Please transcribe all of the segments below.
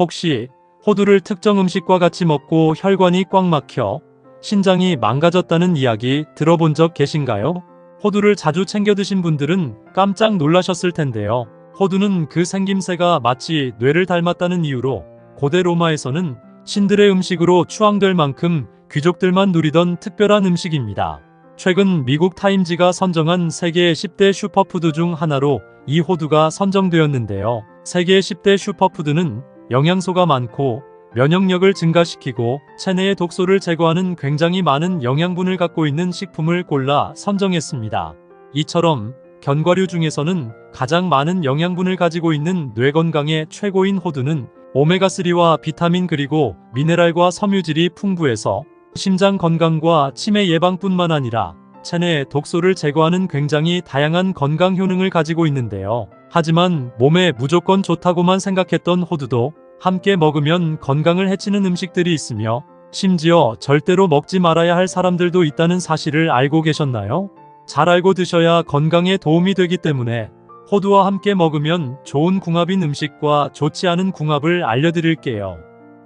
혹시 호두를 특정 음식과 같이 먹고 혈관이 꽉 막혀 신장이 망가졌다는 이야기 들어본 적 계신가요? 호두를 자주 챙겨 드신 분들은 깜짝 놀라셨을 텐데요. 호두는 그 생김새가 마치 뇌를 닮았다는 이유로 고대 로마에서는 신들의 음식으로 추앙될 만큼 귀족들만 누리던 특별한 음식입니다. 최근 미국 타임지가 선정한 세계 10대 슈퍼푸드 중 하나로 이 호두가 선정되었는데요. 세계 10대 슈퍼푸드는 영양소가 많고 면역력을 증가시키고 체내의 독소를 제거하는 굉장히 많은 영양분을 갖고 있는 식품을 골라 선정했습니다. 이처럼 견과류 중에서는 가장 많은 영양분을 가지고 있는 뇌 건강에 최고인 호두는 오메가3와 비타민 그리고 미네랄과 섬유질이 풍부해서 심장 건강과 치매 예방뿐만 아니라 체내 독소를 제거하는 굉장히 다양한 건강 효능을 가지고 있는데요. 하지만 몸에 무조건 좋다고만 생각했던 호두도 함께 먹으면 건강을 해치는 음식들이 있으며 심지어 절대로 먹지 말아야 할 사람들도 있다는 사실을 알고 계셨나요? 잘 알고 드셔야 건강에 도움이 되기 때문에 호두와 함께 먹으면 좋은 궁합인 음식과 좋지 않은 궁합을 알려드릴게요.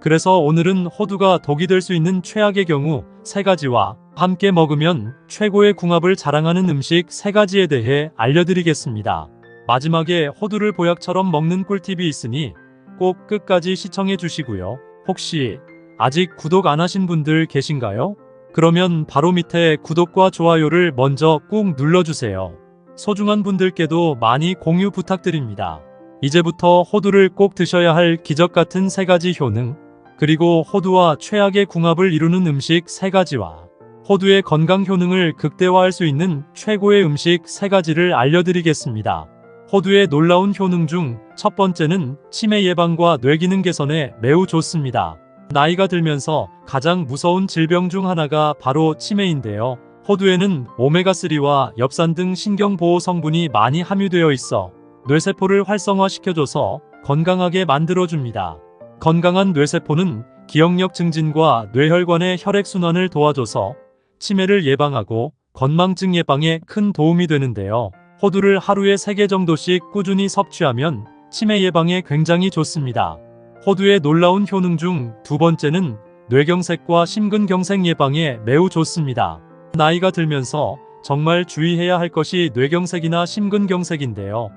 그래서 오늘은 호두가 독이 될 수 있는 최악의 경우 3가지와 함께 먹으면 최고의 궁합을 자랑하는 음식 3가지에 대해 알려드리겠습니다. 마지막에 호두를 보약처럼 먹는 꿀팁이 있으니 꼭 끝까지 시청해 주시고요. 혹시 아직 구독 안 하신 분들 계신가요? 그러면 바로 밑에 구독과 좋아요를 먼저 꾹 눌러주세요. 소중한 분들께도 많이 공유 부탁드립니다. 이제부터 호두를 꼭 드셔야 할 기적 같은 3가지 효능, 그리고 호두와 최악의 궁합을 이루는 음식 3가지와 호두의 건강 효능을 극대화할 수 있는 최고의 음식 3가지를 알려드리겠습니다. 호두의 놀라운 효능 중 첫 번째는 치매 예방과 뇌기능 개선에 매우 좋습니다. 나이가 들면서 가장 무서운 질병 중 하나가 바로 치매인데요. 호두에는 오메가3와 엽산 등 신경보호 성분이 많이 함유되어 있어 뇌세포를 활성화시켜줘서 건강하게 만들어줍니다. 건강한 뇌세포는 기억력 증진과 뇌혈관의 혈액순환을 도와줘서 치매를 예방하고 건망증 예방에 큰 도움이 되는데요. 호두를 하루에 3개 정도씩 꾸준히 섭취하면 치매 예방에 굉장히 좋습니다. 호두의 놀라운 효능 중 2번째는 뇌경색과 심근경색 예방에 매우 좋습니다. 나이가 들면서 정말 주의해야 할 것이 뇌경색이나 심근경색인데요.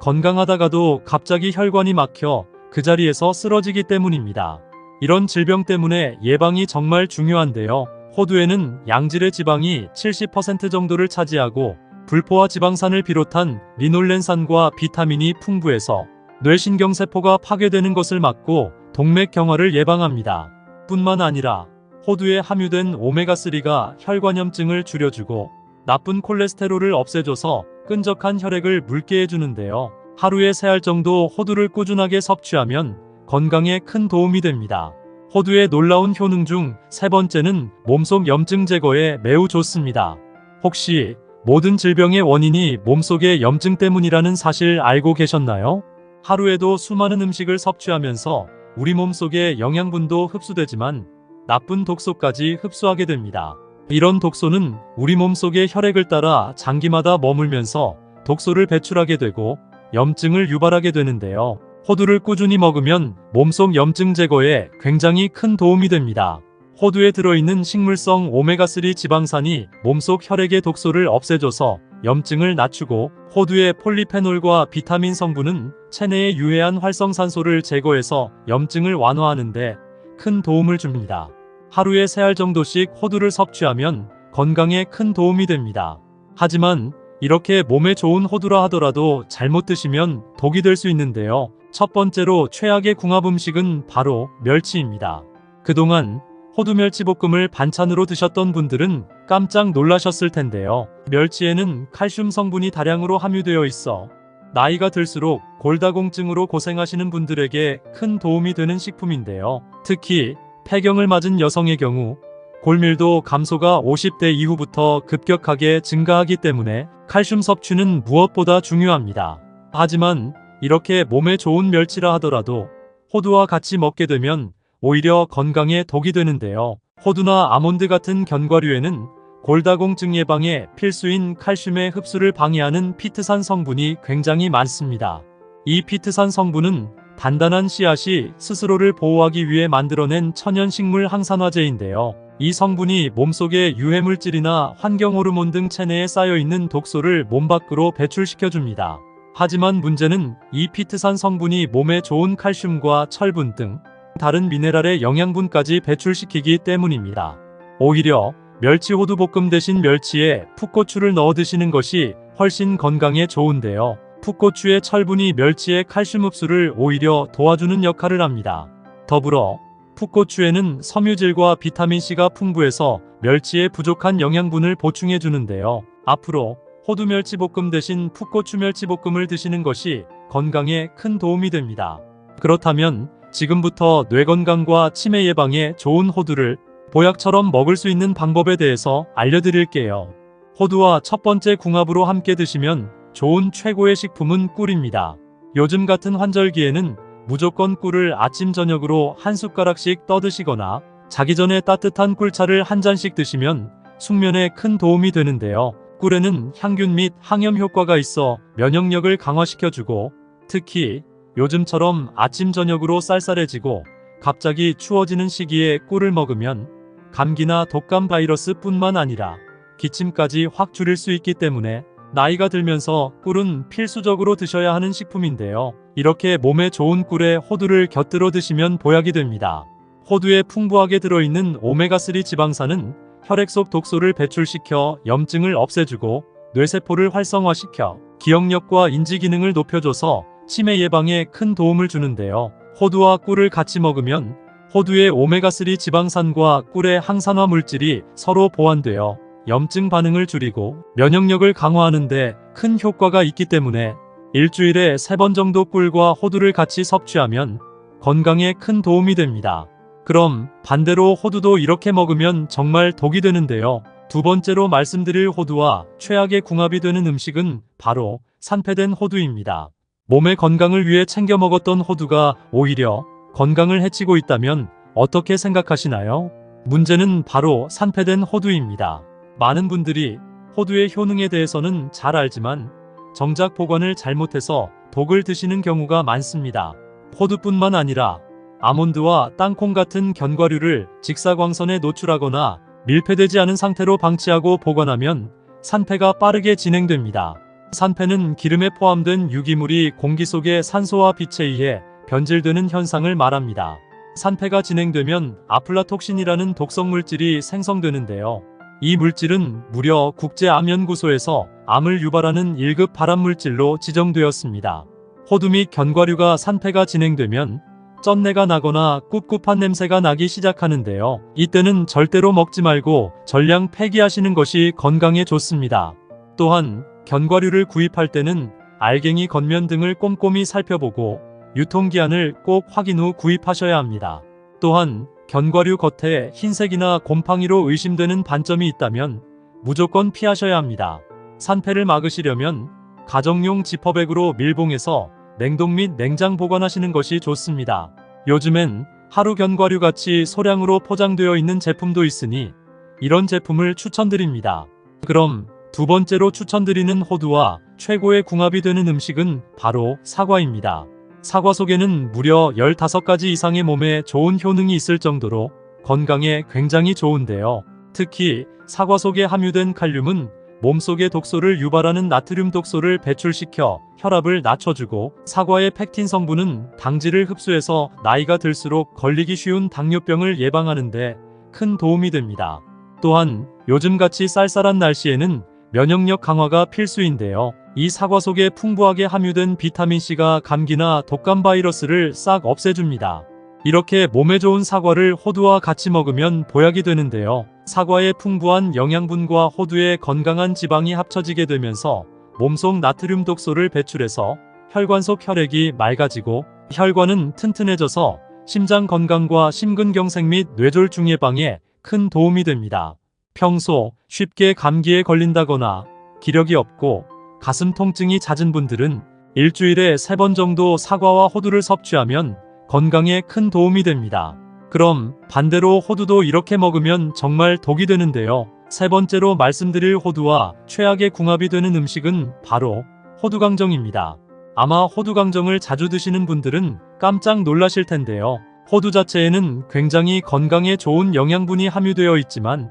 건강하다가도 갑자기 혈관이 막혀 그 자리에서 쓰러지기 때문입니다. 이런 질병 때문에 예방이 정말 중요한데요. 호두에는 양질의 지방이 70% 정도를 차지하고 불포화 지방산을 비롯한 리놀렌산과 비타민이 풍부해서 뇌신경세포가 파괴되는 것을 막고 동맥경화를 예방합니다. 뿐만 아니라 호두에 함유된 오메가3가 혈관염증을 줄여주고 나쁜 콜레스테롤을 없애줘서 끈적한 혈액을 묽게 해주는데요. 하루에 3알 정도 호두를 꾸준하게 섭취하면 건강에 큰 도움이 됩니다. 호두의 놀라운 효능 중 3번째는 몸속 염증 제거에 매우 좋습니다. 혹시 모든 질병의 원인이 몸속의 염증 때문이라는 사실 알고 계셨나요? 하루에도 수많은 음식을 섭취하면서 우리 몸속의 영양분도 흡수되지만 나쁜 독소까지 흡수하게 됩니다. 이런 독소는 우리 몸속의 혈액을 따라 장기마다 머물면서 독소를 배출하게 되고 염증을 유발하게 되는데요. 호두를 꾸준히 먹으면 몸속 염증 제거에 굉장히 큰 도움이 됩니다. 호두에 들어있는 식물성 오메가3 지방산이 몸속 혈액의 독소를 없애줘서 염증을 낮추고 호두의 폴리페놀과 비타민 성분은 체내의 유해한 활성산소를 제거해서 염증을 완화하는데 큰 도움을 줍니다. 하루에 3알 정도씩 호두를 섭취하면 건강에 큰 도움이 됩니다. 하지만 이렇게 몸에 좋은 호두라 하더라도 잘못 드시면 독이 될 수 있는데요. 첫 번째로 최악의 궁합 음식은 바로 멸치입니다. 그동안 호두멸치볶음을 반찬으로 드셨던 분들은 깜짝 놀라셨을 텐데요. 멸치에는 칼슘 성분이 다량으로 함유되어 있어 나이가 들수록 골다공증으로 고생하시는 분들에게 큰 도움이 되는 식품인데요. 특히 폐경을 맞은 여성의 경우 골밀도 감소가 50대 이후부터 급격하게 증가하기 때문에 칼슘 섭취는 무엇보다 중요합니다. 하지만 이렇게 몸에 좋은 멸치라 하더라도 호두와 같이 먹게 되면 오히려 건강에 독이 되는데요. 호두나 아몬드 같은 견과류에는 골다공증 예방에 필수인 칼슘의 흡수를 방해하는 피트산 성분이 굉장히 많습니다. 이 피트산 성분은 단단한 씨앗이 스스로를 보호하기 위해 만들어낸 천연식물 항산화제인데요. 이 성분이 몸속의 유해물질이나 환경호르몬 등 체내에 쌓여있는 독소를 몸 밖으로 배출시켜줍니다. 하지만 문제는 이 피트산 성분이 몸에 좋은 칼슘과 철분 등 다른 미네랄의 영양분까지 배출시키기 때문입니다. 오히려 멸치 호두볶음 대신 멸치에 풋고추를 넣어 드시는 것이 훨씬 건강에 좋은데요. 풋고추의 철분이 멸치의 칼슘 흡수를 오히려 도와주는 역할을 합니다. 더불어 풋고추에는 섬유질과 비타민C가 풍부해서 멸치의 부족한 영양분을 보충해 주는데요. 앞으로 호두멸치볶음 대신 풋고추멸치볶음을 드시는 것이 건강에 큰 도움이 됩니다. 그렇다면 지금부터 뇌 건강과 치매 예방에 좋은 호두를 보약처럼 먹을 수 있는 방법에 대해서 알려드릴게요. 호두와 첫 번째 궁합으로 함께 드시면 좋은 최고의 식품은 꿀입니다. 요즘 같은 환절기에는 무조건 꿀을 아침 저녁으로 한 숟가락씩 떠드시거나 자기 전에 따뜻한 꿀차를 한 잔씩 드시면 숙면에 큰 도움이 되는데요. 꿀에는 향균 및 항염 효과가 있어 면역력을 강화시켜주고, 특히 요즘처럼 아침 저녁으로 쌀쌀해지고 갑자기 추워지는 시기에 꿀을 먹으면 감기나 독감 바이러스 뿐만 아니라 기침까지 확 줄일 수 있기 때문에 나이가 들면서 꿀은 필수적으로 드셔야 하는 식품인데요. 이렇게 몸에 좋은 꿀에 호두를 곁들여 드시면 보약이 됩니다. 호두에 풍부하게 들어있는 오메가3 지방산은 혈액 속 독소를 배출시켜 염증을 없애주고 뇌세포를 활성화시켜 기억력과 인지 기능을 높여줘서 치매 예방에 큰 도움을 주는데요. 호두와 꿀을 같이 먹으면 호두의 오메가3 지방산과 꿀의 항산화 물질이 서로 보완되어 염증 반응을 줄이고 면역력을 강화하는 데 큰 효과가 있기 때문에 일주일에 3번 정도 꿀과 호두를 같이 섭취하면 건강에 큰 도움이 됩니다. 그럼 반대로 호두도 이렇게 먹으면 정말 독이 되는데요. 두 번째로 말씀드릴 호두와 최악의 궁합이 되는 음식은 바로 산패된 호두입니다. 몸의 건강을 위해 챙겨 먹었던 호두가 오히려 건강을 해치고 있다면 어떻게 생각하시나요? 문제는 바로 산패된 호두입니다. 많은 분들이 호두의 효능에 대해서는 잘 알지만 정작 보관을 잘못해서 독을 드시는 경우가 많습니다. 호두뿐만 아니라 아몬드와 땅콩 같은 견과류를 직사광선에 노출하거나 밀폐되지 않은 상태로 방치하고 보관하면 산패가 빠르게 진행됩니다. 산패는 기름에 포함된 유기물이 공기 속의 산소와 빛에 의해 변질되는 현상을 말합니다. 산패가 진행되면 아플라톡신이라는 독성 물질이 생성되는데요. 이 물질은 무려 국제암연구소에서 암을 유발하는 1급 발암물질로 지정되었습니다. 호두 및 견과류가 산패가 진행되면 쩐내가 나거나 꿉꿉한 냄새가 나기 시작하는데요. 이때는 절대로 먹지 말고 전량 폐기하시는 것이 건강에 좋습니다. 또한 견과류를 구입할 때는 알갱이 겉면 등을 꼼꼼히 살펴보고 유통기한을 꼭 확인 후 구입하셔야 합니다. 또한 견과류 겉에 흰색이나 곰팡이로 의심되는 반점이 있다면 무조건 피하셔야 합니다. 산패를 막으시려면 가정용 지퍼백으로 밀봉해서 냉동 및 냉장 보관하시는 것이 좋습니다. 요즘엔 하루 견과류같이 소량으로 포장되어 있는 제품도 있으니 이런 제품을 추천드립니다. 그럼 두 번째로 추천드리는 호두와 최고의 궁합이 되는 음식은 바로 사과입니다. 사과 속에는 무려 15가지 이상의 몸에 좋은 효능이 있을 정도로 건강에 굉장히 좋은데요. 특히 사과 속에 함유된 칼륨은 몸속의 독소를 유발하는 나트륨 독소를 배출시켜 혈압을 낮춰주고, 사과의 펙틴 성분은 당질을 흡수해서 나이가 들수록 걸리기 쉬운 당뇨병을 예방하는 데 큰 도움이 됩니다. 또한 요즘같이 쌀쌀한 날씨에는 면역력 강화가 필수인데요. 이 사과 속에 풍부하게 함유된 비타민C가 감기나 독감 바이러스를 싹 없애줍니다. 이렇게 몸에 좋은 사과를 호두와 같이 먹으면 보약이 되는데요. 사과의 풍부한 영양분과 호두의 건강한 지방이 합쳐지게 되면서 몸속 나트륨 독소를 배출해서 혈관 속 혈액이 맑아지고 혈관은 튼튼해져서 심장 건강과 심근경색 및 뇌졸중 예방에 큰 도움이 됩니다. 평소 쉽게 감기에 걸린다거나 기력이 없고 가슴 통증이 잦은 분들은 일주일에 3번 정도 사과와 호두를 섭취하면 건강에 큰 도움이 됩니다. 그럼 반대로 호두도 이렇게 먹으면 정말 독이 되는데요. 세 번째로 말씀드릴 호두와 최악의 궁합이 되는 음식은 바로 호두강정입니다. 아마 호두강정을 자주 드시는 분들은 깜짝 놀라실 텐데요. 호두 자체에는 굉장히 건강에 좋은 영양분이 함유되어 있지만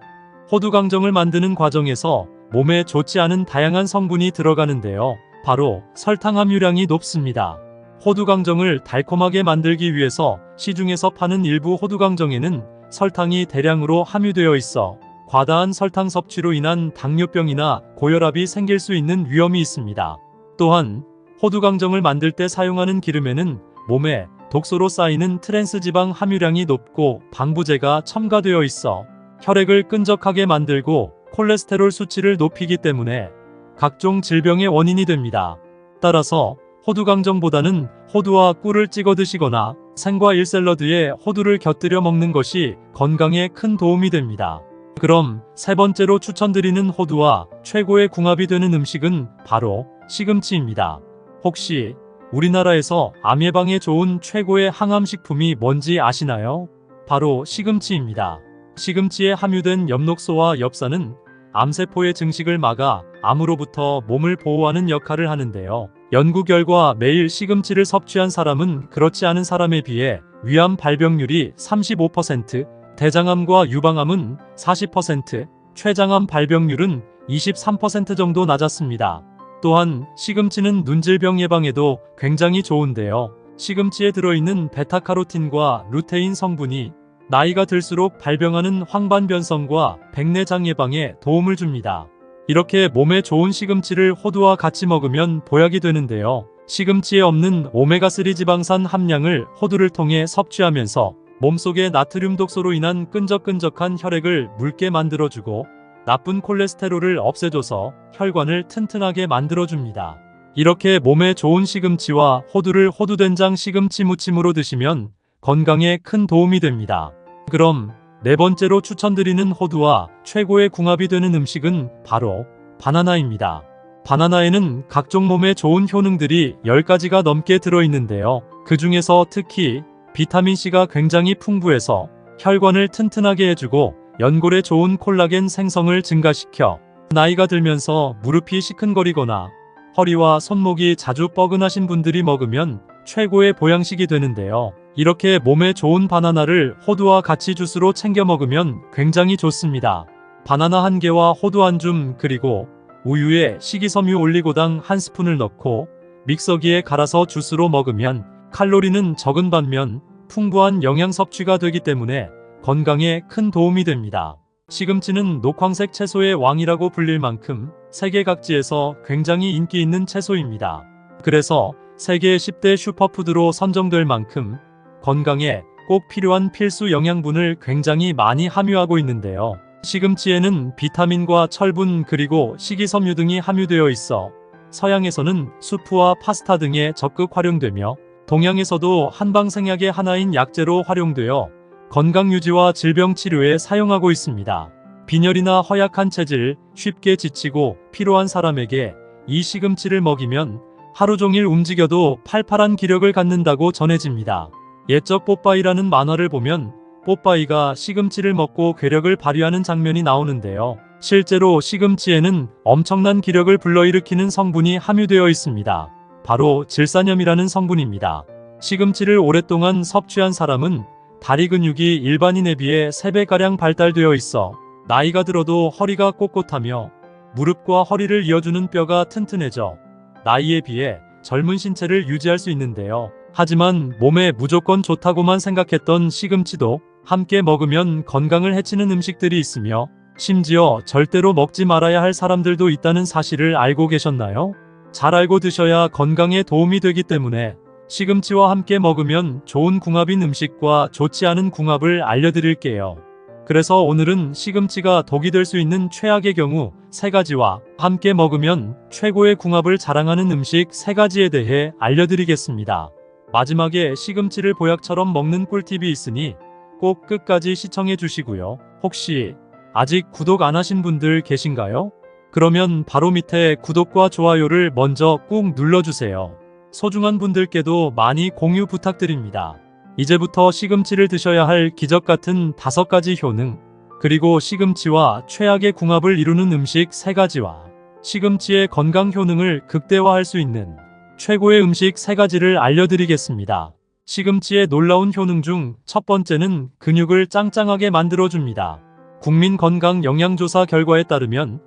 호두 강정을 만드는 과정에서 몸에 좋지 않은 다양한 성분이 들어가는데요. 바로 설탕 함유량이 높습니다. 호두 강정을 달콤하게 만들기 위해서 시중에서 파는 일부 호두 강정에는 설탕이 대량으로 함유되어 있어 과다한 설탕 섭취로 인한 당뇨병이나 고혈압이 생길 수 있는 위험이 있습니다. 또한 호두 강정을 만들 때 사용하는 기름에는 몸에 독소로 쌓이는 트랜스 지방 함유량이 높고 방부제가 첨가되어 있어 혈액을 끈적하게 만들고 콜레스테롤 수치를 높이기 때문에 각종 질병의 원인이 됩니다. 따라서 호두 강정보다는 호두와 꿀을 찍어 드시거나 생과일 샐러드에 호두를 곁들여 먹는 것이 건강에 큰 도움이 됩니다. 그럼 세 번째로 추천드리는 호두와 최고의 궁합이 되는 음식은 바로 시금치입니다. 혹시 우리나라에서 암 예방에 좋은 최고의 항암식품이 뭔지 아시나요? 바로 시금치입니다. 시금치에 함유된 엽록소와 엽산은 암세포의 증식을 막아 암으로부터 몸을 보호하는 역할을 하는데요. 연구 결과 매일 시금치를 섭취한 사람은 그렇지 않은 사람에 비해 위암 발병률이 35%, 대장암과 유방암은 40%, 췌장암 발병률은 23% 정도 낮았습니다. 또한 시금치는 눈질병 예방에도 굉장히 좋은데요. 시금치에 들어있는 베타카로틴과 루테인 성분이 나이가 들수록 발병하는 황반변성과 백내장 예방에 도움을 줍니다. 이렇게 몸에 좋은 시금치를 호두와 같이 먹으면 보약이 되는데요. 시금치에 없는 오메가3 지방산 함량을 호두를 통해 섭취하면서 몸속의 나트륨 독소로 인한 끈적끈적한 혈액을 묽게 만들어주고 나쁜 콜레스테롤을 없애줘서 혈관을 튼튼하게 만들어줍니다. 이렇게 몸에 좋은 시금치와 호두를 호두된장 시금치 무침으로 드시면 건강에 큰 도움이 됩니다. 그럼 네 번째로 추천드리는 호두와 최고의 궁합이 되는 음식은 바로 바나나입니다. 바나나에는 각종 몸에 좋은 효능들이 10가지가 넘게 들어있는데요. 그 중에서 특히 비타민C가 굉장히 풍부해서 혈관을 튼튼하게 해주고 연골에 좋은 콜라겐 생성을 증가시켜 나이가 들면서 무릎이 시큰거리거나 허리와 손목이 자주 뻐근하신 분들이 먹으면 최고의 보양식이 되는데요. 이렇게 몸에 좋은 바나나를 호두와 같이 주스로 챙겨 먹으면 굉장히 좋습니다. 바나나 1개와 호두 1줌 그리고 우유에 식이섬유 올리고당 1스푼을 넣고 믹서기에 갈아서 주스로 먹으면 칼로리는 적은 반면 풍부한 영양 섭취가 되기 때문에 건강에 큰 도움이 됩니다. 시금치는 녹황색 채소의 왕이라고 불릴 만큼 세계 각지에서 굉장히 인기 있는 채소입니다. 그래서 세계 10대 슈퍼푸드로 선정될 만큼 건강에 꼭 필요한 필수 영양분을 굉장히 많이 함유하고 있는데요. 시금치에는 비타민과 철분 그리고 식이섬유 등이 함유되어 있어 서양에서는 수프와 파스타 등에 적극 활용되며 동양에서도 한방생약의 하나인 약재로 활용되어 건강유지와 질병치료에 사용하고 있습니다. 빈혈이나 허약한 체질, 쉽게 지치고 피로한 사람에게 이 시금치를 먹이면 하루 종일 움직여도 팔팔한 기력을 갖는다고 전해집니다. 옛적 뽀빠이라는 만화를 보면 뽀빠이가 시금치를 먹고 괴력을 발휘하는 장면이 나오는데요. 실제로 시금치에는 엄청난 기력을 불러일으키는 성분이 함유되어 있습니다. 바로 질산염이라는 성분입니다. 시금치를 오랫동안 섭취한 사람은 다리 근육이 일반인에 비해 3배가량 발달되어 있어 나이가 들어도 허리가 꼿꼿하며 무릎과 허리를 이어주는 뼈가 튼튼해져 나이에 비해 젊은 신체를 유지할 수 있는데요. 하지만 몸에 무조건 좋다고만 생각했던 시금치도 함께 먹으면 건강을 해치는 음식들이 있으며 심지어 절대로 먹지 말아야 할 사람들도 있다는 사실을 알고 계셨나요? 잘 알고 드셔야 건강에 도움이 되기 때문에 시금치와 함께 먹으면 좋은 궁합인 음식과 좋지 않은 궁합을 알려드릴게요. 그래서 오늘은 시금치가 독이 될 수 있는 최악의 경우 3가지와 함께 먹으면 최고의 궁합을 자랑하는 음식 3가지에 대해 알려드리겠습니다. 마지막에 시금치를 보약처럼 먹는 꿀팁이 있으니 꼭 끝까지 시청해 주시고요. 혹시 아직 구독 안 하신 분들 계신가요? 그러면 바로 밑에 구독과 좋아요를 먼저 꾹 눌러주세요. 소중한 분들께도 많이 공유 부탁드립니다. 이제부터 시금치를 드셔야 할 기적같은 5가지 효능, 그리고 시금치와 최악의 궁합을 이루는 음식 3가지와 시금치의 건강 효능을 극대화할 수 있는 최고의 음식 3가지를 알려드리겠습니다. 시금치의 놀라운 효능 중 첫 번째는 근육을 짱짱하게 만들어줍니다. 국민건강영양조사 결과에 따르면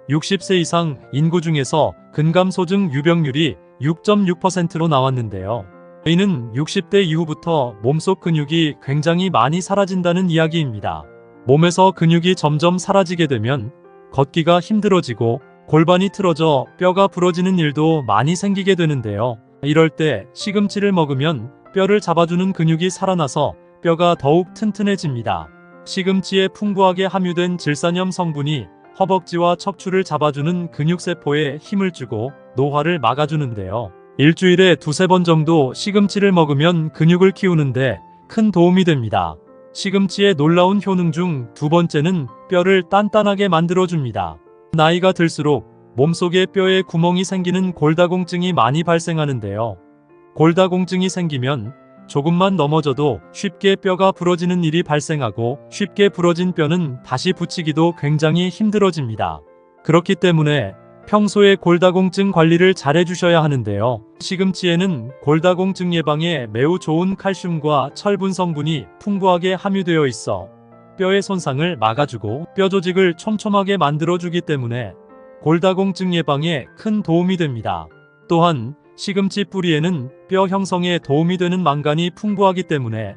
60세 이상 인구 중에서 근감소증 유병률이 6.6%로 나왔는데요. 이는 60대 이후부터 몸속 근육이 굉장히 많이 사라진다는 이야기입니다. 몸에서 근육이 점점 사라지게 되면 걷기가 힘들어지고 골반이 틀어져 뼈가 부러지는 일도 많이 생기게 되는데요. 이럴 때 시금치를 먹으면 뼈를 잡아주는 근육이 살아나서 뼈가 더욱 튼튼해집니다. 시금치에 풍부하게 함유된 질산염 성분이 허벅지와 척추를 잡아주는 근육세포에 힘을 주고 노화를 막아주는데요. 일주일에 두세 번 정도 시금치를 먹으면 근육을 키우는데 큰 도움이 됩니다. 시금치의 놀라운 효능 중 두 번째는 뼈를 단단하게 만들어줍니다. 나이가 들수록 몸속에 뼈에 구멍이 생기는 골다공증이 많이 발생하는데요. 골다공증이 생기면 조금만 넘어져도 쉽게 뼈가 부러지는 일이 발생하고 쉽게 부러진 뼈는 다시 붙이기도 굉장히 힘들어집니다. 그렇기 때문에 평소에 골다공증 관리를 잘 해주셔야 하는데요. 시금치에는 골다공증 예방에 매우 좋은 칼슘과 철분 성분이 풍부하게 함유되어 있어 뼈의 손상을 막아주고 뼈 조직을 촘촘하게 만들어주기 때문에 골다공증 예방에 큰 도움이 됩니다. 또한 시금치 뿌리에는 뼈 형성에 도움이 되는 망간이 풍부하기 때문에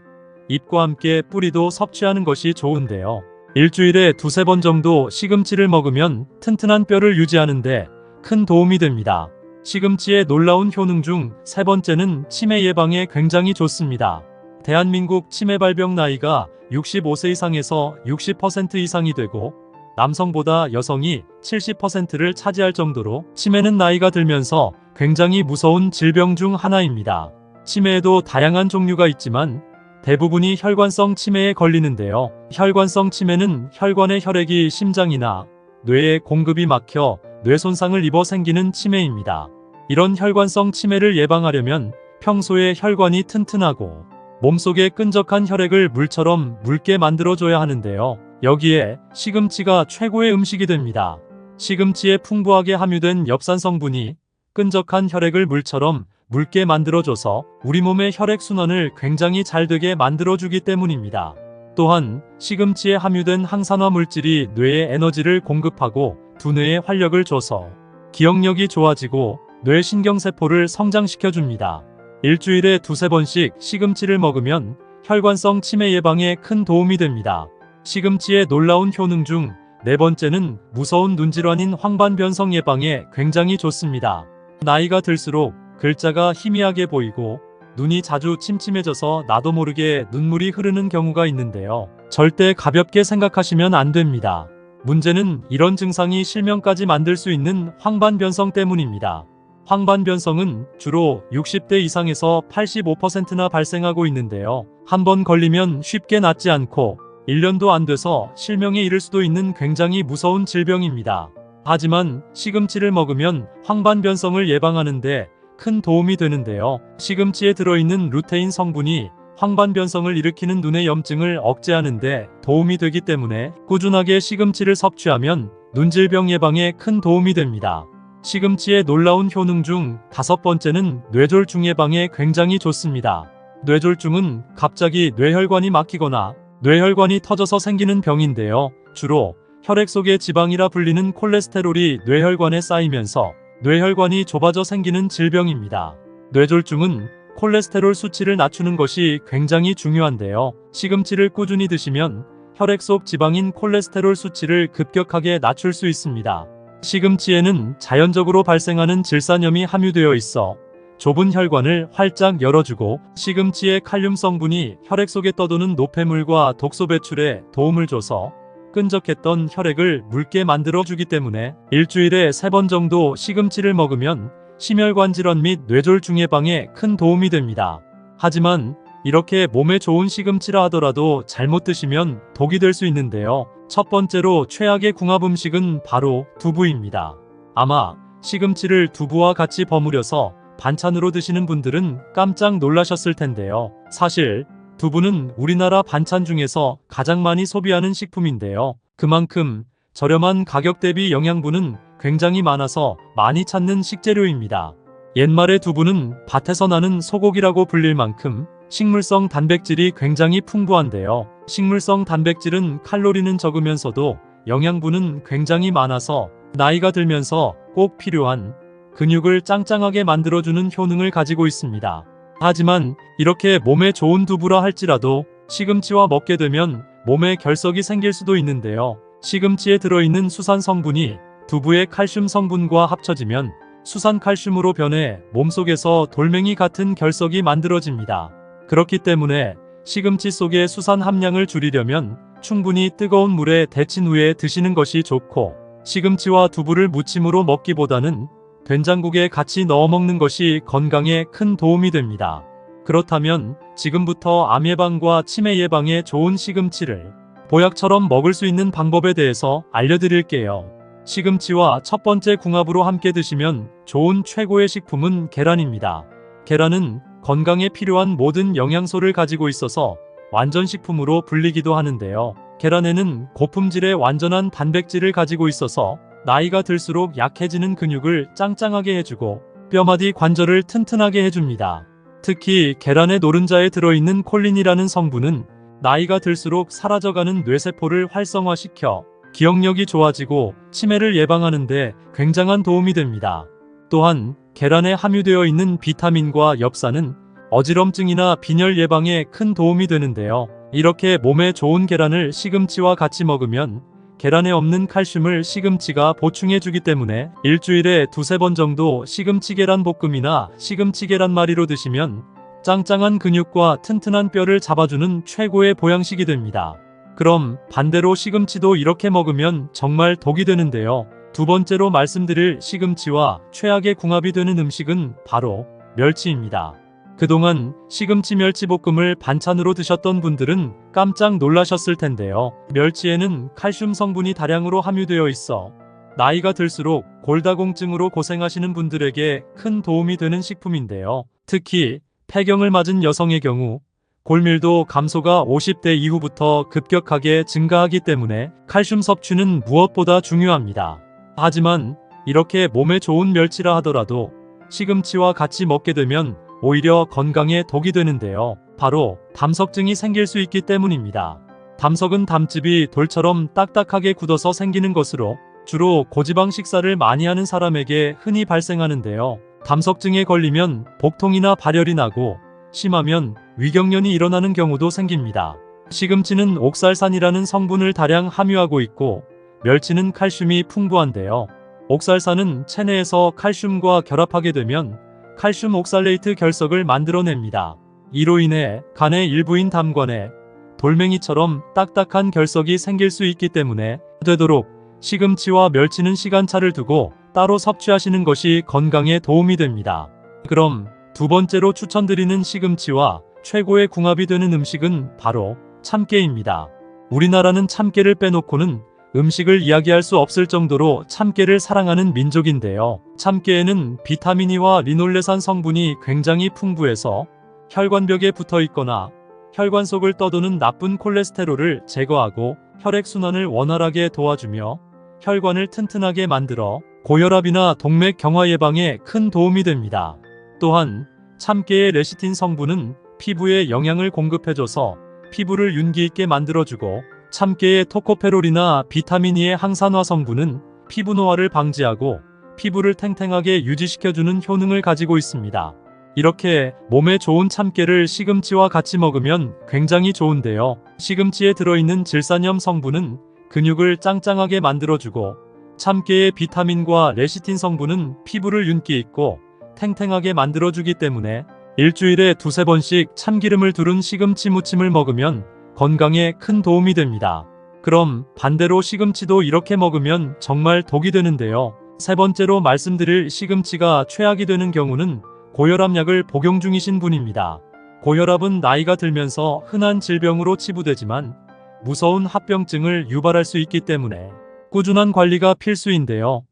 잎과 함께 뿌리도 섭취하는 것이 좋은데요. 일주일에 두세 번 정도 시금치를 먹으면 튼튼한 뼈를 유지하는데 큰 도움이 됩니다. 시금치의 놀라운 효능 중 세 번째는 치매 예방에 굉장히 좋습니다. 대한민국 치매 발병 나이가 65세 이상에서 60% 이상이 되고 남성보다 여성이 70%를 차지할 정도로 치매는 나이가 들면서 굉장히 무서운 질병 중 하나입니다. 치매에도 다양한 종류가 있지만 대부분이 혈관성 치매에 걸리는데요. 혈관성 치매는 혈관의 혈액이 심장이나 뇌에 공급이 막혀 뇌 손상을 입어 생기는 치매입니다. 이런 혈관성 치매를 예방하려면 평소에 혈관이 튼튼하고 몸속에 끈적한 혈액을 물처럼 묽게 만들어줘야 하는데요. 여기에 시금치가 최고의 음식이 됩니다. 시금치에 풍부하게 함유된 엽산 성분이 끈적한 혈액을 물처럼 묽게 만들어줘서 우리 몸의 혈액순환을 굉장히 잘 되게 만들어주기 때문입니다. 또한 시금치에 함유된 항산화 물질이 뇌에 에너지를 공급하고 두뇌에 활력을 줘서 기억력이 좋아지고 뇌 신경세포를 성장시켜줍니다. 일주일에 두세 번씩 시금치를 먹으면 혈관성 치매 예방에 큰 도움이 됩니다. 시금치의 놀라운 효능 중 네 번째는 무서운 눈질환인 황반변성 예방에 굉장히 좋습니다. 나이가 들수록 글자가 희미하게 보이고 눈이 자주 침침해져서 나도 모르게 눈물이 흐르는 경우가 있는데요. 절대 가볍게 생각하시면 안 됩니다. 문제는 이런 증상이 실명까지 만들 수 있는 황반변성 때문입니다. 황반변성은 주로 60대 이상에서 85%나 발생하고 있는데요. 한번 걸리면 쉽게 낫지 않고 1년도 안 돼서 실명에 이를 수도 있는 굉장히 무서운 질병입니다. 하지만 시금치를 먹으면 황반변성을 예방하는데 큰 도움이 되는데요. 시금치에 들어있는 루테인 성분이 황반변성을 일으키는 눈의 염증을 억제하는데 도움이 되기 때문에 꾸준하게 시금치를 섭취하면 눈질병 예방에 큰 도움이 됩니다. 시금치의 놀라운 효능 중 다섯 번째는 뇌졸중 예방에 굉장히 좋습니다. 뇌졸중은 갑자기 뇌혈관이 막히거나 뇌혈관이 터져서 생기는 병인데요. 주로 혈액 속의 지방이라 불리는 콜레스테롤이 뇌혈관에 쌓이면서 뇌혈관이 좁아져 생기는 질병입니다. 뇌졸중은 콜레스테롤 수치를 낮추는 것이 굉장히 중요한데요. 시금치를 꾸준히 드시면 혈액 속 지방인 콜레스테롤 수치를 급격하게 낮출 수 있습니다. 시금치에는 자연적으로 발생하는 질산염이 함유되어 있어 좁은 혈관을 활짝 열어주고 시금치의 칼륨 성분이 혈액 속에 떠도는 노폐물과 독소 배출에 도움을 줘서 끈적했던 혈액을 묽게 만들어주기 때문에 일주일에 3번 정도 시금치를 먹으면 심혈관 질환 및 뇌졸중 예방에 큰 도움이 됩니다. 하지만 이렇게 몸에 좋은 시금치라 하더라도 잘못 드시면 독이 될 수 있는데요. 첫 번째로 최악의 궁합 음식은 바로 두부입니다. 아마 시금치를 두부와 같이 버무려서 반찬으로 드시는 분들은 깜짝 놀라셨을 텐데요. 사실 두부는 우리나라 반찬 중에서 가장 많이 소비하는 식품인데요. 그만큼 저렴한 가격 대비 영양분은 굉장히 많아서 많이 찾는 식재료입니다. 옛말에 두부는 밭에서 나는 소고기라고 불릴 만큼 식물성 단백질이 굉장히 풍부한데요. 식물성 단백질은 칼로리는 적으면서도 영양분은 굉장히 많아서 나이가 들면서 꼭 필요한 근육을 짱짱하게 만들어주는 효능을 가지고 있습니다. 하지만 이렇게 몸에 좋은 두부라 할지라도 시금치와 먹게 되면 몸에 결석이 생길 수도 있는데요. 시금치에 들어있는 수산 성분이 두부의 칼슘 성분과 합쳐지면 수산칼슘으로 변해 몸속에서 돌멩이 같은 결석이 만들어집니다. 그렇기 때문에 시금치 속의 수산 함량을 줄이려면 충분히 뜨거운 물에 데친 후에 드시는 것이 좋고, 시금치와 두부를 무침으로 먹기보다는 된장국에 같이 넣어 먹는 것이 건강에 큰 도움이 됩니다. 그렇다면 지금부터 암 예방과 치매 예방에 좋은 시금치를 보약처럼 먹을 수 있는 방법에 대해서 알려드릴게요. 시금치와 첫 번째 궁합으로 함께 드시면 좋은 최고의 식품은 계란입니다. 계란은 건강에 필요한 모든 영양소를 가지고 있어서 완전식품으로 불리기도 하는데요. 계란에는 고품질의 완전한 단백질을 가지고 있어서 나이가 들수록 약해지는 근육을 짱짱하게 해주고 뼈마디 관절을 튼튼하게 해줍니다. 특히 계란의 노른자에 들어있는 콜린이라는 성분은 나이가 들수록 사라져가는 뇌세포를 활성화시켜 기억력이 좋아지고 치매를 예방하는 데 굉장한 도움이 됩니다. 또한 계란에 함유되어 있는 비타민과 엽산은 어지럼증이나 빈혈 예방에 큰 도움이 되는데요. 이렇게 몸에 좋은 계란을 시금치와 같이 먹으면 계란에 없는 칼슘을 시금치가 보충해주기 때문에 일주일에 2-3번 정도 시금치 계란 볶음이나 시금치 계란말이로 드시면 짱짱한 근육과 튼튼한 뼈를 잡아주는 최고의 보양식이 됩니다. 그럼 반대로 시금치도 이렇게 먹으면 정말 독이 되는데요. 두 번째로 말씀드릴 시금치와 최악의 궁합이 되는 음식은 바로 멸치입니다. 그동안 시금치 멸치볶음을 반찬으로 드셨던 분들은 깜짝 놀라셨을 텐데요. 멸치에는 칼슘 성분이 다량으로 함유되어 있어 나이가 들수록 골다공증으로 고생하시는 분들에게 큰 도움이 되는 식품인데요. 특히 폐경을 맞은 여성의 경우 골밀도 감소가 50대 이후부터 급격하게 증가하기 때문에 칼슘 섭취는 무엇보다 중요합니다. 하지만 이렇게 몸에 좋은 멸치라 하더라도 시금치와 같이 먹게 되면 오히려 건강에 독이 되는데요. 바로 담석증이 생길 수 있기 때문입니다. 담석은 담즙이 돌처럼 딱딱하게 굳어서 생기는 것으로 주로 고지방 식사를 많이 하는 사람에게 흔히 발생하는데요. 담석증에 걸리면 복통이나 발열이 나고 심하면 위경련이 일어나는 경우도 생깁니다. 시금치는 옥살산이라는 성분을 다량 함유하고 있고 멸치는 칼슘이 풍부한데요. 옥살산은 체내에서 칼슘과 결합하게 되면 칼슘 옥살레이트 결석을 만들어냅니다. 이로 인해 간의 일부인 담관에 돌멩이처럼 딱딱한 결석이 생길 수 있기 때문에 되도록 시금치와 멸치는 시간차를 두고 따로 섭취하시는 것이 건강에 도움이 됩니다. 그럼 두 번째로 추천드리는 시금치와 최고의 궁합이 되는 음식은 바로 참깨입니다. 우리나라는 참깨를 빼놓고는 음식을 이야기할 수 없을 정도로 참깨를 사랑하는 민족인데요. 참깨에는 비타민 E와 리놀레산 성분이 굉장히 풍부해서 혈관벽에 붙어 있거나 혈관 속을 떠도는 나쁜 콜레스테롤을 제거하고 혈액순환을 원활하게 도와주며 혈관을 튼튼하게 만들어 고혈압이나 동맥 경화 예방에 큰 도움이 됩니다. 또한 참깨의 레시틴 성분은 피부에 영양을 공급해줘서 피부를 윤기 있게 만들어주고 참깨의 토코페롤이나 비타민 E의 항산화 성분은 피부 노화를 방지하고 피부를 탱탱하게 유지시켜주는 효능을 가지고 있습니다. 이렇게 몸에 좋은 참깨를 시금치와 같이 먹으면 굉장히 좋은데요. 시금치에 들어있는 질산염 성분은 근육을 짱짱하게 만들어주고 참깨의 비타민과 레시틴 성분은 피부를 윤기 있고 탱탱하게 만들어주기 때문에 일주일에 2-3번씩 참기름을 두른 시금치 무침을 먹으면 건강에 큰 도움이 됩니다. 그럼 반대로 시금치도 이렇게 먹으면 정말 독이 되는데요. 세 번째로 말씀드릴 시금치가 최악이 되는 경우는 고혈압약을 복용 중이신 분입니다. 고혈압은 나이가 들면서 흔한 질병으로 치부되지만 무서운 합병증을 유발할 수 있기 때문에 꾸준한 관리가 필수인데요.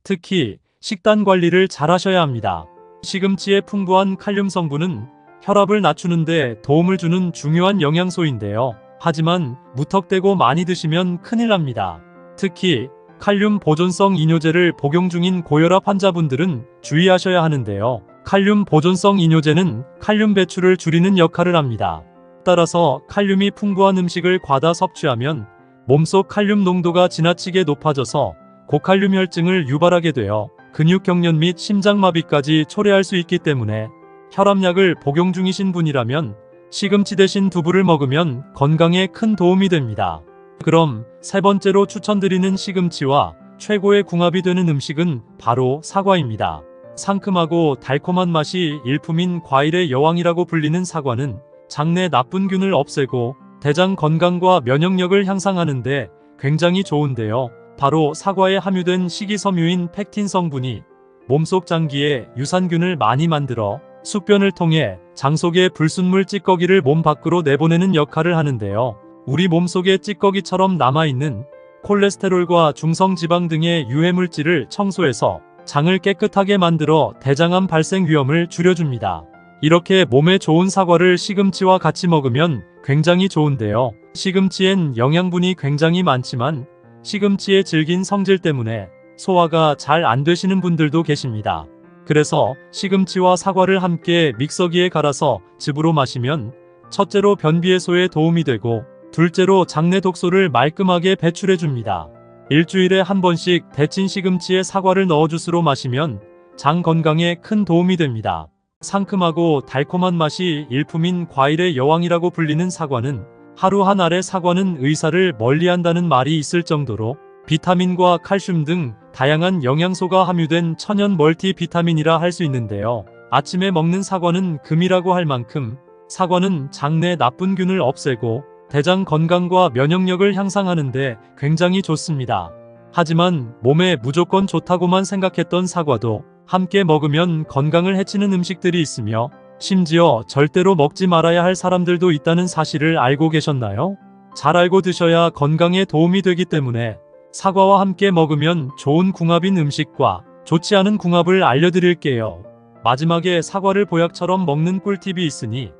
특히 식단 관리를 잘 하셔야 합니다. 시금치의 풍부한 칼륨 성분은 혈압을 낮추는 데 도움을 주는 중요한 영양소인데요. 하지만 무턱대고 많이 드시면 큰일 납니다. 특히 칼륨 보존성 이뇨제를 복용 중인 고혈압 환자분들은 주의하셔야 하는데요. 칼륨 보존성 이뇨제는 칼륨 배출을 줄이는 역할을 합니다. 따라서 칼륨이 풍부한 음식을 과다 섭취하면 몸속 칼륨 농도가 지나치게 높아져서 고칼륨 혈증을 유발하게 되어 근육경련 및 심장마비까지 초래할 수 있기 때문에 혈압약을 복용 중이신 분이라면 시금치 대신 두부를 먹으면 건강에 큰 도움이 됩니다. 그럼 세 번째로 추천드리는 시금치와 최고의 궁합이 되는 음식은 바로 사과입니다. 상큼하고 달콤한 맛이 일품인 과일의 여왕이라고 불리는 사과는 장내 나쁜 균을 없애고 대장 건강과 면역력을 향상하는 데 굉장히 좋은데요. 바로 사과에 함유된 식이섬유인 팩틴 성분이 몸속 장기에 유산균을 많이 만들어 숙변을 통해 장 속의 불순물 찌꺼기를 몸 밖으로 내보내는 역할을 하는데요. 우리 몸속에 찌꺼기처럼 남아있는 콜레스테롤과 중성지방 등의 유해물질을 청소해서 장을 깨끗하게 만들어 대장암 발생 위험을 줄여줍니다. 이렇게 몸에 좋은 사과를 시금치와 같이 먹으면 굉장히 좋은데요. 시금치엔 영양분이 굉장히 많지만 시금치의 질긴 성질 때문에 소화가 잘 안 되시는 분들도 계십니다. 그래서 시금치와 사과를 함께 믹서기에 갈아서 즙으로 마시면 첫째로 변비 해소에 도움이 되고 둘째로 장내 독소를 말끔하게 배출해줍니다. 일주일에 한 번씩 데친 시금치에 사과를 넣어 주스로 마시면 장 건강에 큰 도움이 됩니다. 상큼하고 달콤한 맛이 일품인 과일의 여왕이라고 불리는 사과는 하루 한 알의 사과는 의사를 멀리한다는 말이 있을 정도로 비타민과 칼슘 등 다양한 영양소가 함유된 천연 멀티비타민이라 할 수 있는데요. 아침에 먹는 사과는 금이라고 할 만큼 사과는 장내 나쁜 균을 없애고 대장 건강과 면역력을 향상하는 데 굉장히 좋습니다. 하지만 몸에 무조건 좋다고만 생각했던 사과도 함께 먹으면 건강을 해치는 음식들이 있으며 심지어 절대로 먹지 말아야 할 사람들도 있다는 사실을 알고 계셨나요? 잘 알고 드셔야 건강에 도움이 되기 때문에 사과와 함께 먹으면 좋은 궁합인 음식과 좋지 않은 궁합을 알려드릴게요. 마지막에 사과를 보약처럼 먹는 꿀팁이 있으니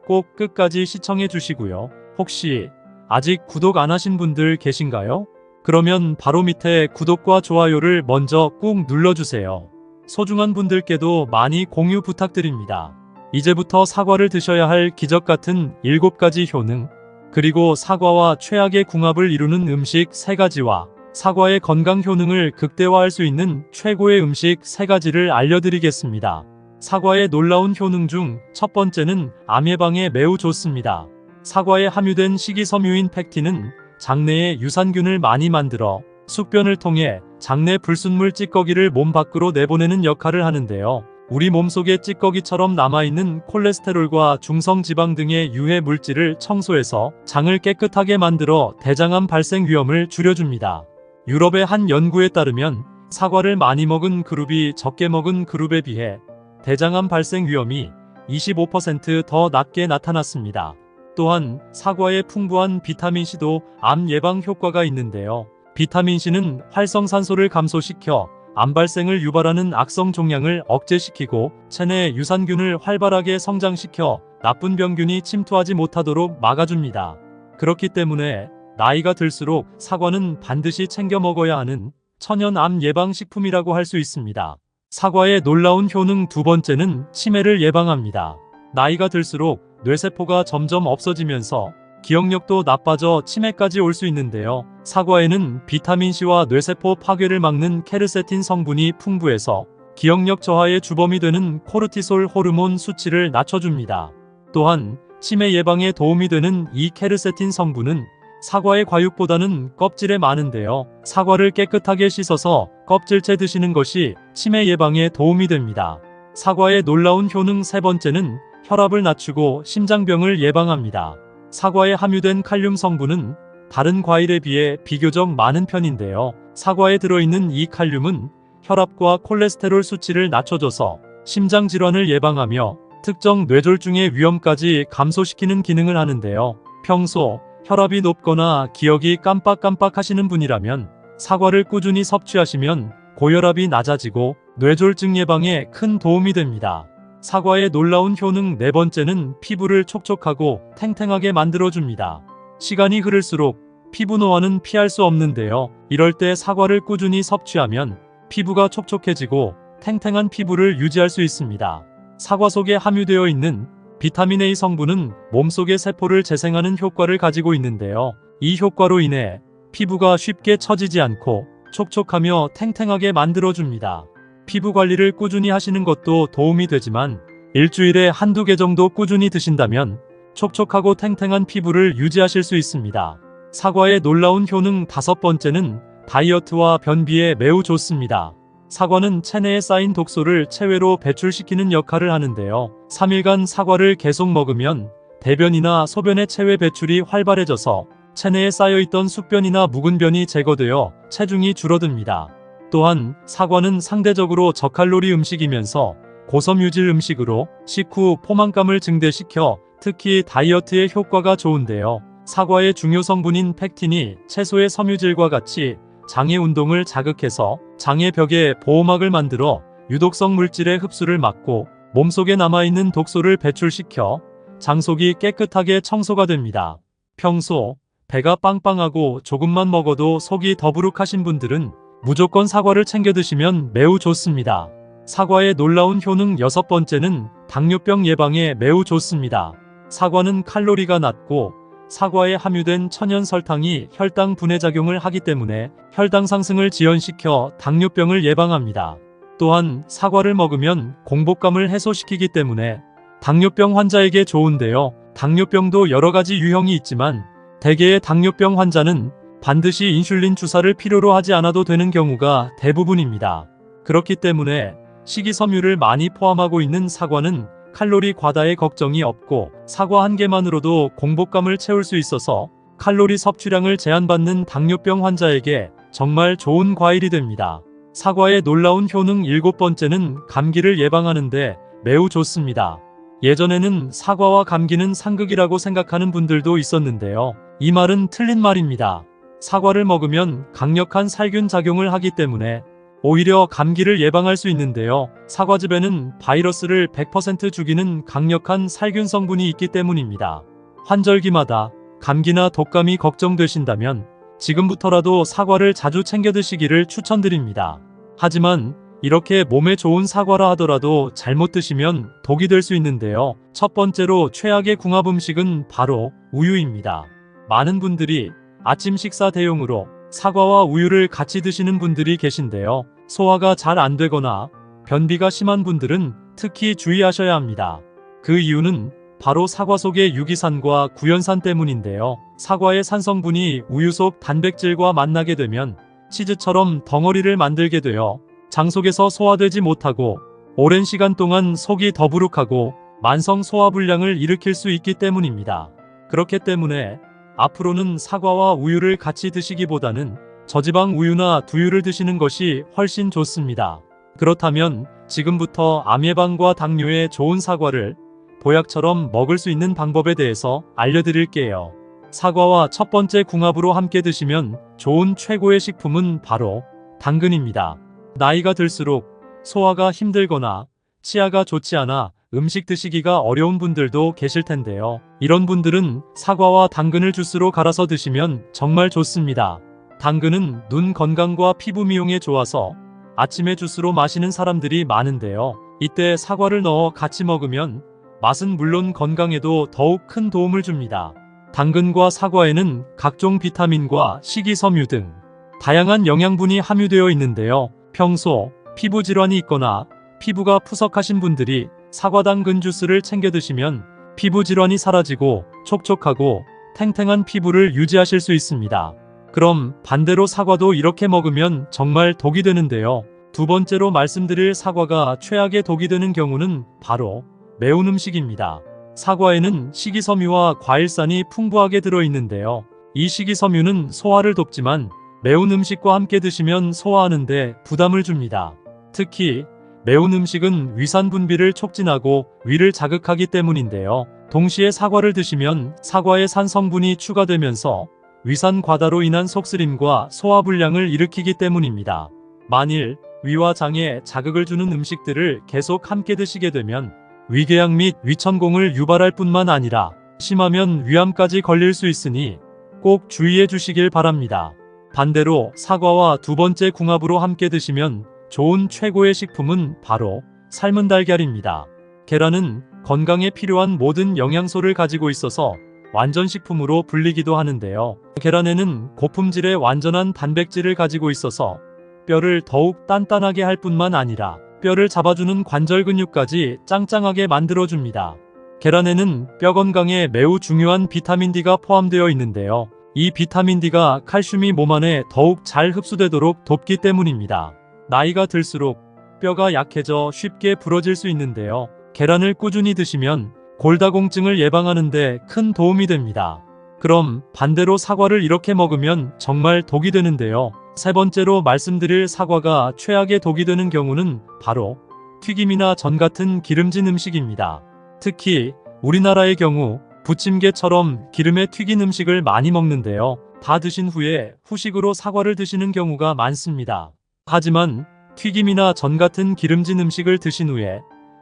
꼭 끝까지 시청해 주시고요. 혹시 아직 구독 안 하신 분들 계신가요? 그러면 바로 밑에 구독과 좋아요를 먼저 꾹 눌러주세요. 소중한 분들께도 많이 공유 부탁드립니다. 이제부터 사과를 드셔야 할 기적 같은 7가지 효능, 그리고 사과와 최악의 궁합을 이루는 음식 3가지와 사과의 건강 효능을 극대화할 수 있는 최고의 음식 3가지를 알려드리겠습니다. 사과의 놀라운 효능 중 첫 번째는 암 예방에 매우 좋습니다. 사과에 함유된 식이섬유인 팩틴은 장내에 유산균을 많이 만들어 숙변을 통해 장내 불순물 찌꺼기를 몸 밖으로 내보내는 역할을 하는데요. 우리 몸속에 찌꺼기처럼 남아있는 콜레스테롤과 중성지방 등의 유해 물질을 청소해서 장을 깨끗하게 만들어 대장암 발생 위험을 줄여줍니다. 유럽의 한 연구에 따르면 사과를 많이 먹은 그룹이 적게 먹은 그룹에 비해 대장암 발생 위험이 25% 더 낮게 나타났습니다. 또한 사과에 풍부한 비타민C도 암 예방 효과가 있는데요. 비타민C는 활성산소를 감소시켜 암 발생을 유발하는 악성 종양을 억제시키고 체내 유산균을 활발하게 성장시켜 나쁜 병균이 침투하지 못하도록 막아줍니다. 그렇기 때문에 나이가 들수록 사과는 반드시 챙겨 먹어야 하는 천연 암 예방 식품이라고 할 수 있습니다. 사과의 놀라운 효능 두 번째는 치매를 예방합니다. 나이가 들수록 뇌세포가 점점 없어지면서 기억력도 나빠져 치매까지 올 수 있는데요. 사과에는 비타민C와 뇌세포 파괴를 막는 케르세틴 성분이 풍부해서 기억력 저하의 주범이 되는 코르티솔 호르몬 수치를 낮춰줍니다. 또한 치매 예방에 도움이 되는 이 케르세틴 성분은 사과의 과육보다는 껍질에 많은데요. 사과를 깨끗하게 씻어서 껍질째 드시는 것이 치매 예방에 도움이 됩니다. 사과의 놀라운 효능 세 번째는 혈압을 낮추고 심장병을 예방합니다. 사과에 함유된 칼륨 성분은 다른 과일에 비해 비교적 많은 편인데요. 사과에 들어있는 이 칼륨은 혈압과 콜레스테롤 수치를 낮춰줘서 심장 질환을 예방하며 특정 뇌졸중의 위험까지 감소시키는 기능을 하는데요. 평소 혈압이 높거나 기억이 깜빡깜빡 하시는 분이라면 사과를 꾸준히 섭취하시면 고혈압이 낮아지고 뇌졸중 예방에 큰 도움이 됩니다. 사과의 놀라운 효능 네 번째는 피부를 촉촉하고 탱탱하게 만들어줍니다. 시간이 흐를수록 피부 노화는 피할 수 없는데요. 이럴 때 사과를 꾸준히 섭취하면 피부가 촉촉해지고 탱탱한 피부를 유지할 수 있습니다. 사과 속에 함유되어 있는 비타민 A 성분은 몸속의 세포를 재생하는 효과를 가지고 있는데요. 이 효과로 인해 피부가 쉽게 처지지 않고 촉촉하며 탱탱하게 만들어줍니다. 피부 관리를 꾸준히 하시는 것도 도움이 되지만 일주일에 한두 개 정도 꾸준히 드신다면 촉촉하고 탱탱한 피부를 유지하실 수 있습니다. 사과의 놀라운 효능 5번째는 다이어트와 변비에 매우 좋습니다. 사과는 체내에 쌓인 독소를 체외로 배출시키는 역할을 하는데요. 3일간 사과를 계속 먹으면 대변이나 소변의 체외 배출이 활발해져서 체내에 쌓여있던 숙변이나 묵은 변이 제거되어 체중이 줄어듭니다. 또한 사과는 상대적으로 저칼로리 음식이면서 고섬유질 음식으로 식후 포만감을 증대시켜 특히 다이어트에 효과가 좋은데요. 사과의 중요 성분인 팩틴이 채소의 섬유질과 같이 장의 운동을 자극해서 장의 벽에 보호막을 만들어 유독성 물질의 흡수를 막고 몸속에 남아있는 독소를 배출시켜 장 속이 깨끗하게 청소가 됩니다. 평소 배가 빵빵하고 조금만 먹어도 속이 더부룩하신 분들은 무조건 사과를 챙겨 드시면 매우 좋습니다. 사과의 놀라운 효능 6번째는 당뇨병 예방에 매우 좋습니다. 사과는 칼로리가 낮고 사과에 함유된 천연 설탕이 혈당 분해 작용을 하기 때문에 혈당 상승을 지연시켜 당뇨병을 예방합니다. 또한 사과를 먹으면 공복감을 해소시키기 때문에 당뇨병 환자에게 좋은데요. 당뇨병도 여러 가지 유형이 있지만 대개의 당뇨병 환자는 반드시 인슐린 주사를 필요로 하지 않아도 되는 경우가 대부분입니다. 그렇기 때문에 식이섬유를 많이 포함하고 있는 사과는 칼로리 과다의 걱정이 없고 사과 한 개만으로도 공복감을 채울 수 있어서 칼로리 섭취량을 제한받는 당뇨병 환자에게 정말 좋은 과일이 됩니다. 사과의 놀라운 효능 7번째는 감기를 예방하는데 매우 좋습니다. 예전에는 사과와 감기는 상극이라고 생각하는 분들도 있었는데요. 이 말은 틀린 말입니다. 사과를 먹으면 강력한 살균 작용을 하기 때문에 오히려 감기를 예방할 수 있는데요. 사과즙에는 바이러스를 100% 죽이는 강력한 살균 성분이 있기 때문입니다. 환절기마다 감기나 독감이 걱정되신다면 지금부터라도 사과를 자주 챙겨 드시기를 추천드립니다. 하지만 이렇게 몸에 좋은 사과라 하더라도 잘못 드시면 독이 될 수 있는데요. 첫 번째로 최악의 궁합 음식은 바로 우유입니다. 많은 분들이 아침 식사 대용으로 사과와 우유를 같이 드시는 분들이 계신데요. 소화가 잘 안 되거나 변비가 심한 분들은 특히 주의하셔야 합니다. 그 이유는 바로 사과 속의 유기산과 구연산 때문인데요. 사과의 산성분이 우유 속 단백질과 만나게 되면 치즈처럼 덩어리를 만들게 되어 장 속에서 소화되지 못하고 오랜 시간 동안 속이 더부룩하고 만성 소화불량을 일으킬 수 있기 때문입니다. 그렇기 때문에 앞으로는 사과와 우유를 같이 드시기보다는 저지방 우유나 두유를 드시는 것이 훨씬 좋습니다. 그렇다면 지금부터 암 예방과 당뇨에 좋은 사과를 보약처럼 먹을 수 있는 방법에 대해서 알려드릴게요. 사과와 첫 번째 궁합으로 함께 드시면 좋은 최고의 식품은 바로 당근입니다. 나이가 들수록 소화가 힘들거나 치아가 좋지 않아 음식 드시기가 어려운 분들도 계실 텐데요. 이런 분들은 사과와 당근을 주스로 갈아서 드시면 정말 좋습니다. 당근은 눈 건강과 피부 미용에 좋아서 아침에 주스로 마시는 사람들이 많은데요. 이때 사과를 넣어 같이 먹으면 맛은 물론 건강에도 더욱 큰 도움을 줍니다. 당근과 사과에는 각종 비타민과 식이섬유 등 다양한 영양분이 함유되어 있는데요. 평소 피부 질환이 있거나 피부가 푸석하신 분들이 사과 당근 주스를 챙겨 드시면 피부 질환이 사라지고 촉촉하고 탱탱한 피부를 유지하실 수 있습니다. 그럼 반대로 사과도 이렇게 먹으면 정말 독이 되는데요. 두 번째로 말씀드릴 사과가 최악의 독이 되는 경우는 바로 매운 음식입니다. 사과에는 식이섬유와 과일산이 풍부하게 들어있는데요. 이 식이섬유는 소화를 돕지만 매운 음식과 함께 드시면 소화하는데 부담을 줍니다. 특히 매운 음식은 위산 분비를 촉진하고 위를 자극하기 때문인데요. 동시에 사과를 드시면 사과의 산 성분이 추가되면서 위산 과다로 인한 속쓰림과 소화불량을 일으키기 때문입니다. 만일 위와 장에 자극을 주는 음식들을 계속 함께 드시게 되면 위궤양 및 위천공을 유발할 뿐만 아니라 심하면 위암까지 걸릴 수 있으니 꼭 주의해 주시길 바랍니다. 반대로 사과와 두 번째 궁합으로 함께 드시면 좋은 최고의 식품은 바로 삶은 달걀입니다. 계란은 건강에 필요한 모든 영양소를 가지고 있어서 완전식품으로 불리기도 하는데요. 계란에는 고품질의 완전한 단백질을 가지고 있어서 뼈를 더욱 단단하게 할 뿐만 아니라 뼈를 잡아주는 관절 근육까지 짱짱하게 만들어줍니다. 계란에는 뼈 건강에 매우 중요한 비타민 D가 포함되어 있는데요. 이 비타민 D가 칼슘이 몸 안에 더욱 잘 흡수되도록 돕기 때문입니다. 나이가 들수록 뼈가 약해져 쉽게 부러질 수 있는데요. 계란을 꾸준히 드시면 골다공증을 예방하는 데 큰 도움이 됩니다. 그럼 반대로 사과를 이렇게 먹으면 정말 독이 되는데요. 세 번째로 말씀드릴 사과가 최악의 독이 되는 경우는 바로 튀김이나 전 같은 기름진 음식입니다. 특히 우리나라의 경우 부침개처럼 기름에 튀긴 음식을 많이 먹는데요. 다 드신 후에 후식으로 사과를 드시는 경우가 많습니다. 하지만 튀김이나 전 같은 기름진 음식을 드신 후에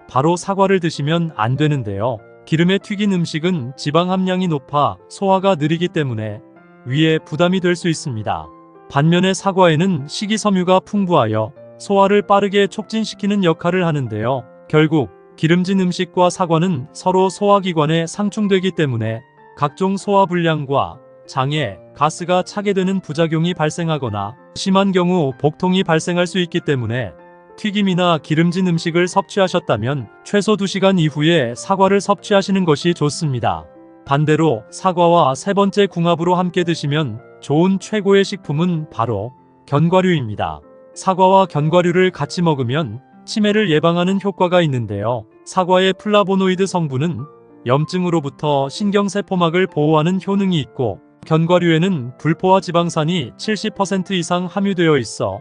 바로 사과를 드시면 안 되는데요. 기름에 튀긴 음식은 지방 함량이 높아 소화가 느리기 때문에 위에 부담이 될 수 있습니다. 반면에 사과에는 식이섬유가 풍부하여 소화를 빠르게 촉진시키는 역할을 하는데요. 결국 기름진 음식과 사과는 서로 소화기관에 상충되기 때문에 각종 소화불량과 장에 가스가 차게 되는 부작용이 발생하거나 심한 경우 복통이 발생할 수 있기 때문에 튀김이나 기름진 음식을 섭취하셨다면 최소 2시간 이후에 사과를 섭취하시는 것이 좋습니다. 반대로 사과와 세 번째 궁합으로 함께 드시면 좋은 최고의 식품은 바로 견과류입니다. 사과와 견과류를 같이 먹으면 치매를 예방하는 효과가 있는데요. 사과의 플라보노이드 성분은 염증으로부터 신경세포막을 보호하는 효능이 있고 견과류에는 불포화 지방산이 70% 이상 함유되어 있어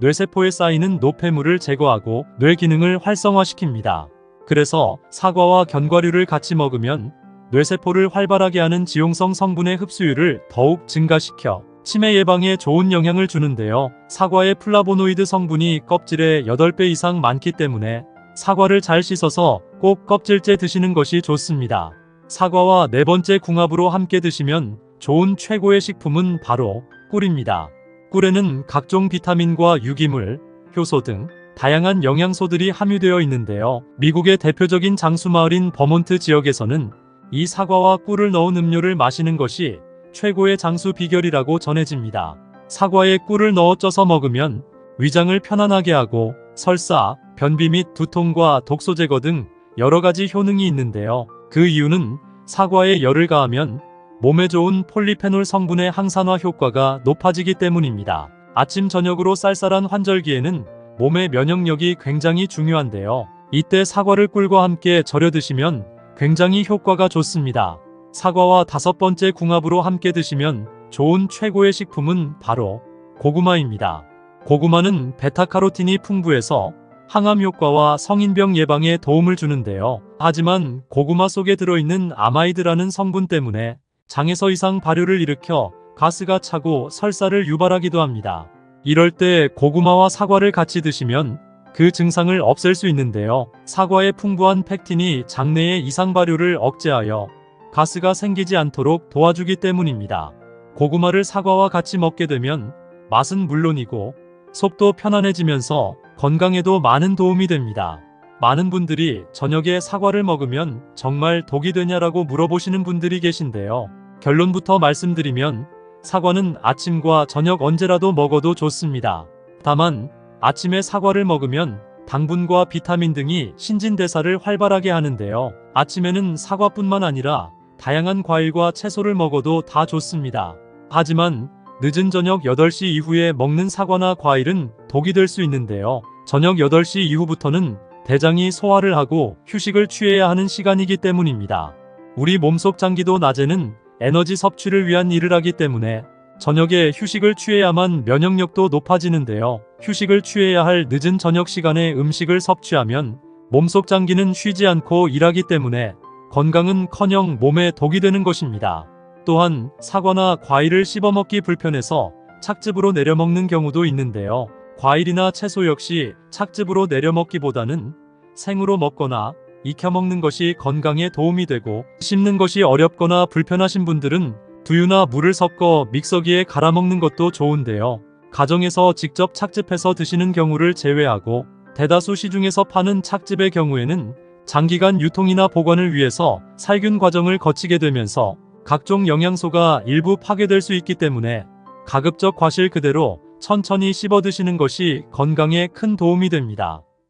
뇌세포에 쌓이는 노폐물을 제거하고 뇌 기능을 활성화시킵니다. 그래서 사과와 견과류를 같이 먹으면 뇌세포를 활발하게 하는 지용성 성분의 흡수율을 더욱 증가시켜 치매 예방에 좋은 영향을 주는데요. 사과의 플라보노이드 성분이 껍질의 8배 이상 많기 때문에 사과를 잘 씻어서 꼭 껍질째 드시는 것이 좋습니다. 사과와 네 번째 궁합으로 함께 드시면 좋은 최고의 식품은 바로 꿀입니다. 꿀에는 각종 비타민과 유기물, 효소 등 다양한 영양소들이 함유되어 있는데요. 미국의 대표적인 장수마을인 버몬트 지역에서는 이 사과와 꿀을 넣은 음료를 마시는 것이 최고의 장수 비결이라고 전해집니다. 사과에 꿀을 넣어 쪄서 먹으면 위장을 편안하게 하고 설사, 변비 및 두통과 독소 제거 등 여러 가지 효능이 있는데요. 그 이유는 사과에 열을 가하면 몸에 좋은 폴리페놀 성분의 항산화 효과가 높아지기 때문입니다. 아침 저녁으로 쌀쌀한 환절기에는 몸의 면역력이 굉장히 중요한데요. 이때 사과를 꿀과 함께 절여 드시면 굉장히 효과가 좋습니다. 사과와 다섯 번째 궁합으로 함께 드시면 좋은 최고의 식품은 바로 고구마입니다. 고구마는 베타카로틴이 풍부해서 항암 효과와 성인병 예방에 도움을 주는데요. 하지만 고구마 속에 들어있는 아마이드라는 성분 때문에 장에서 이상 발효를 일으켜 가스가 차고 설사를 유발하기도 합니다. 이럴 때 고구마와 사과를 같이 드시면 그 증상을 없앨 수 있는데요. 사과의 풍부한 펙틴이 장내의 이상 발효를 억제하여 가스가 생기지 않도록 도와주기 때문입니다. 고구마를 사과와 같이 먹게 되면 맛은 물론이고 속도 편안해지면서 건강에도 많은 도움이 됩니다. 많은 분들이 저녁에 사과를 먹으면 정말 독이 되냐라고 물어보시는 분들이 계신데요. 결론부터 말씀드리면 사과는 아침과 저녁 언제라도 먹어도 좋습니다. 다만 아침에 사과를 먹으면 당분과 비타민 등이 신진대사를 활발하게 하는데요. 아침에는 사과뿐만 아니라 다양한 과일과 채소를 먹어도 다 좋습니다. 하지만 늦은 저녁 8시 이후에 먹는 사과나 과일은 독이 될 수 있는데요. 저녁 8시 이후부터는 대장이 소화를 하고 휴식을 취해야 하는 시간이기 때문입니다. 우리 몸속 장기도 낮에는 에너지 섭취를 위한 일을 하기 때문에 저녁에 휴식을 취해야만 면역력도 높아지는데요. 휴식을 취해야 할 늦은 저녁 시간에 음식을 섭취하면 몸속 장기는 쉬지 않고 일하기 때문에 건강은커녕 몸에 독이 되는 것입니다. 또한 사과나 과일을 씹어먹기 불편해서 착즙으로 내려먹는 경우도 있는데요. 과일이나 채소 역시 착즙으로 내려먹기보다는 생으로 먹거나 익혀먹는 것이 건강에 도움이 되고, 씹는 것이 어렵거나 불편하신 분들은 두유나 물을 섞어 믹서기에 갈아먹는 것도 좋은데요. 가정에서 직접 착즙해서 드시는 경우를 제외하고 대다수 시중에서 파는 착즙의 경우에는 장기간 유통이나 보관을 위해서 살균 과정을 거치게 되면서 각종 영양소가 일부 파괴될 수 있기 때문에 가급적 과실 그대로 천천히 씹어 드시는 것이 건강에 큰 도움이 됩니다.